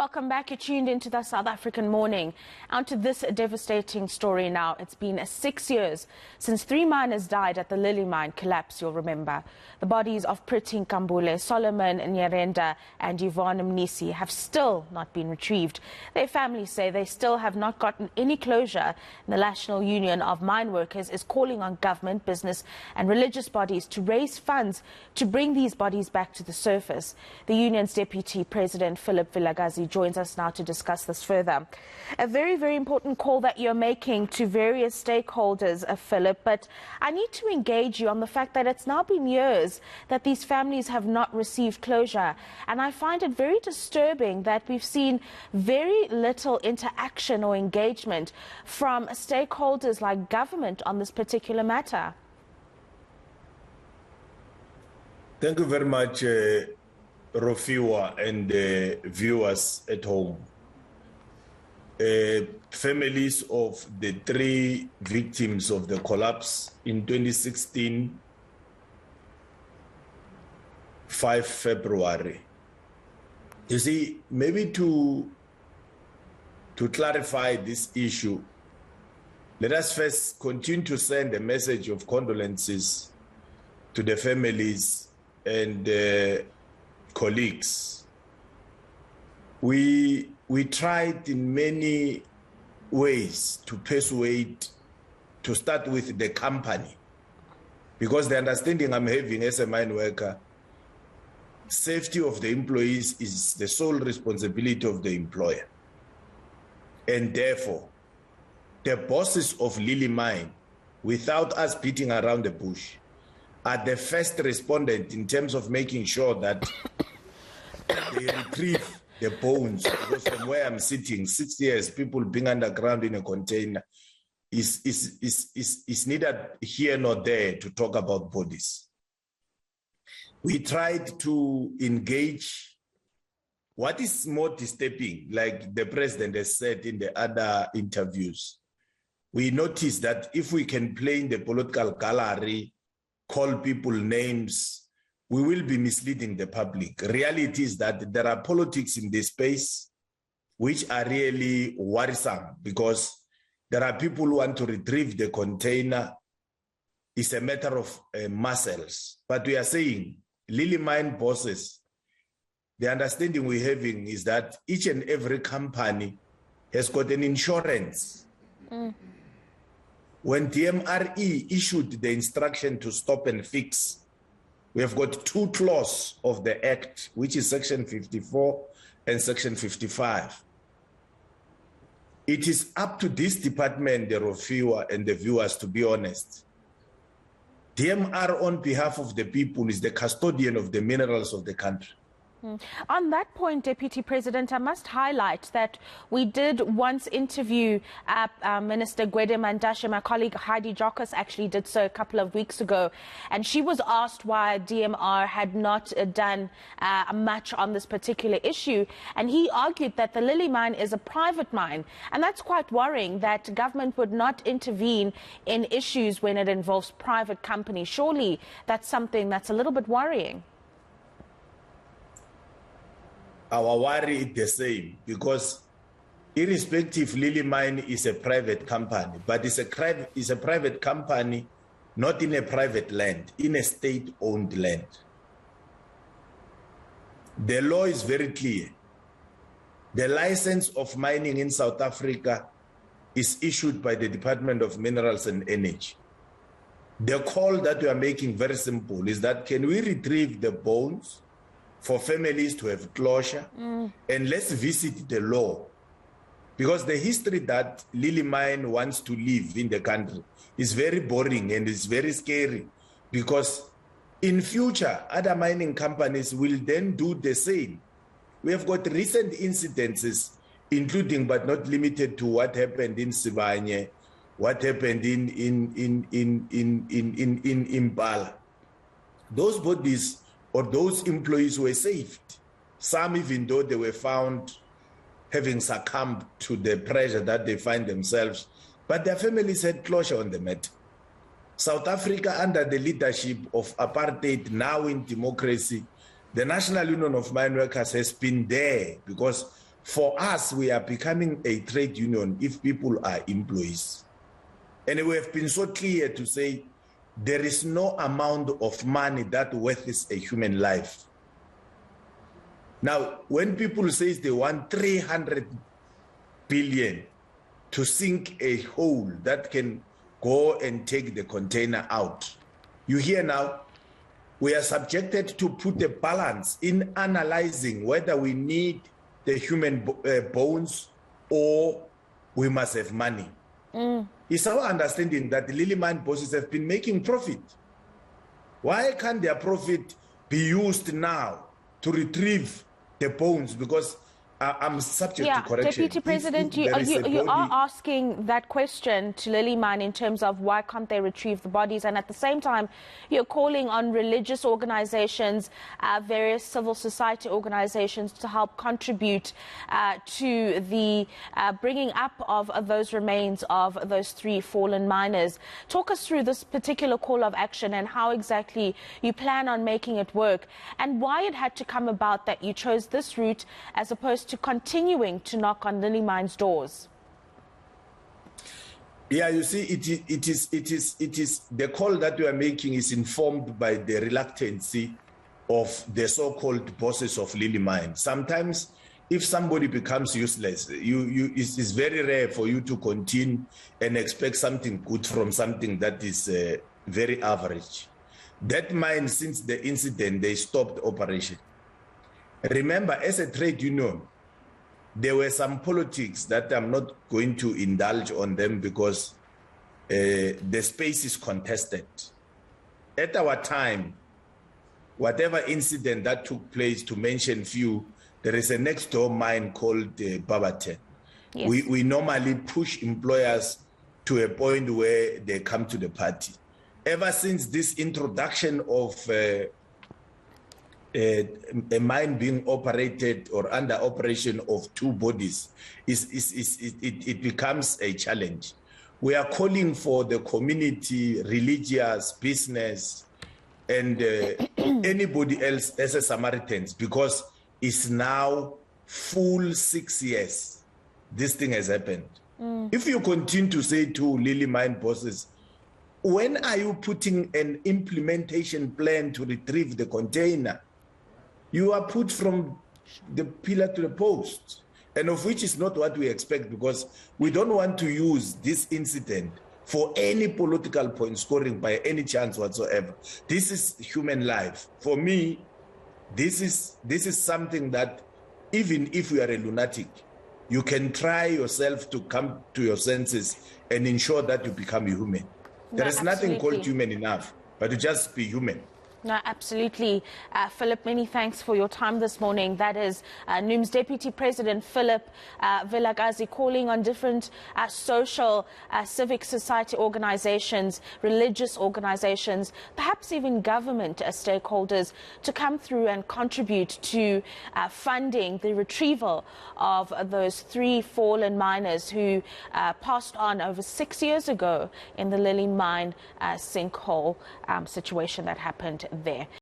Welcome back. You're tuned into the South African Morning. On to this devastating story now. It's been 6 years since 3 miners died at the Lily mine collapse, you'll remember. The bodies of Pretty Nkambule, Solomon, Nyirenda and Yvonne Mnisi have still not been retrieved. Their families say they still have not gotten any closure. The National Union of Mineworkers is calling on government, business and religious bodies to raise funds to bring these bodies back to the surface. The union's deputy president, Phillip Vilakazi, joins us now to discuss this further. A very, very important call that you're making to various stakeholders, Phillip, but I need to engage you on the fact that it's now been years that these families have not received closure. And I find it very disturbing that we've seen very little interaction or engagement from stakeholders like government on this particular matter. Thank you very much, Rofiwa and viewers at home. Families of the 3 victims of the collapse in 2016, 5 February. You see, maybe to clarify this issue, let us first continue to send a message of condolences to the families and colleagues. We tried in many ways to persuade, to start with the company, because the understanding I'm having as a mine worker, safety of the employees is the sole responsibility of the employer. And therefore, the bosses of Lily Mine, without us beating around the bush, are the first respondent in terms of making sure that they retrieve the bones. Because from where I'm sitting, 6 years, people being underground in a container is neither here nor there to talk about bodies. We tried to engage. What is more disturbing, like the president has said in the other interviews, we noticed that if we can play in the political gallery, call people names, we will be misleading the public. Reality is that there are politics in this space which are really worrisome, because there are people who want to retrieve the container. It's a matter of muscles. But we are saying, Lily Mine bosses, the understanding we're having is that each and every company has got an insurance. When DMRE issued the instruction to stop and fix, we have got 2 clauses of the Act, which is Section 54 and Section 55. It is up to this department, the Rofiwa and the viewers, to be honest. DMR, on behalf of the people, is the custodian of the minerals of the country. On that point, Deputy President, I must highlight that we did once interview Minister Gwede Mandashe. My colleague Heidi Jokos actually did so a couple of weeks ago, and she was asked why DMR had not done much on this particular issue, and he argued that the Lily mine is a private mine, and that's quite worrying that government would not intervene in issues when it involves private companies. Surely that's something that's a little bit worrying. Our worry is the same, because irrespective, Lily Mine is a private company, but it's a private company, not in a private land, in a state-owned land. The law is very clear. The license of mining in South Africa is issued by the Department of Minerals and Energy. The call that we are making, very simple, is that can we retrieve the bones for families to have closure, and let's visit the law. Because the history that Lily Mine wants to live in the country is very boring and it's very scary, because in future, other mining companies will then do the same. We have got recent incidences, including but not limited to what happened in Sibanye, what happened in Impala. Those bodies or those employees were saved. Some, even though they were found having succumbed to the pressure that they find themselves, but their families had closure on the matter. South Africa, under the leadership of apartheid, now in democracy, the National Union of Mineworkers has been there, because For us, we are becoming a trade union if people are employees. And we have been so clear to say there is no amount of money that worth a human life. Now, when people say they want 300 billion to sink a hole that can go and take the container out, you hear now, we are subjected to put a balance in analyzing whether we need the human bones or we must have money. It's our understanding that the lily mine bosses have been making profit. Why can't their profit be used now to retrieve the bones? Because I'm subject to correction. Deputy President, you are asking that question to Lily Mine in terms of why can't they retrieve the bodies, and at the same time you're calling on religious organizations, various civil society organizations to help contribute to the bringing up of those remains of those 3 fallen miners. Talk us through this particular call of action and how exactly you plan on making it work, and why it had to come about that you chose this route as opposed to continuing to knock on Lily Mine's doors. Yeah, you see, it is the call that we are making is informed by the reluctancy of the so-called bosses of Lily Mine. Sometimes, if somebody becomes useless, it's very rare for you to continue and expect something good from something that is very average. That mine, since the incident, they stopped operation. Remember, as a trade union, there were some politics that I'm not going to indulge on them because the space is contested. At our time, whatever incident that took place, to mention few, there is a next door mine called Babaten. Yes. We normally push employers to a point where they come to the party. Ever since this introduction of a mine being operated or under operation of 2 bodies, it becomes a challenge. We are calling for the community, religious, business, and anybody else as a Samaritans, because it's now full 6 years this thing has happened. If you continue to say to Lily Mine bosses, when are you putting an implementation plan to retrieve the container? You are put from the pillar to the post, and of which is not what we expect, because we don't want to use this incident for any political point scoring by any chance whatsoever. This is human life. For me, this is something that even if you are a lunatic, you can try yourself to come to your senses and ensure that you become human. There is nothing called human enough, but to just be human. No, absolutely. Phillip, many thanks for your time this morning. That is NUM's Deputy President, Phillip Vilakazi, calling on different social, civic society organizations, religious organizations, perhaps even government stakeholders to come through and contribute to funding the retrieval of those 3 fallen miners who passed on over 6 years ago in the Lily Mine sinkhole situation that happened there.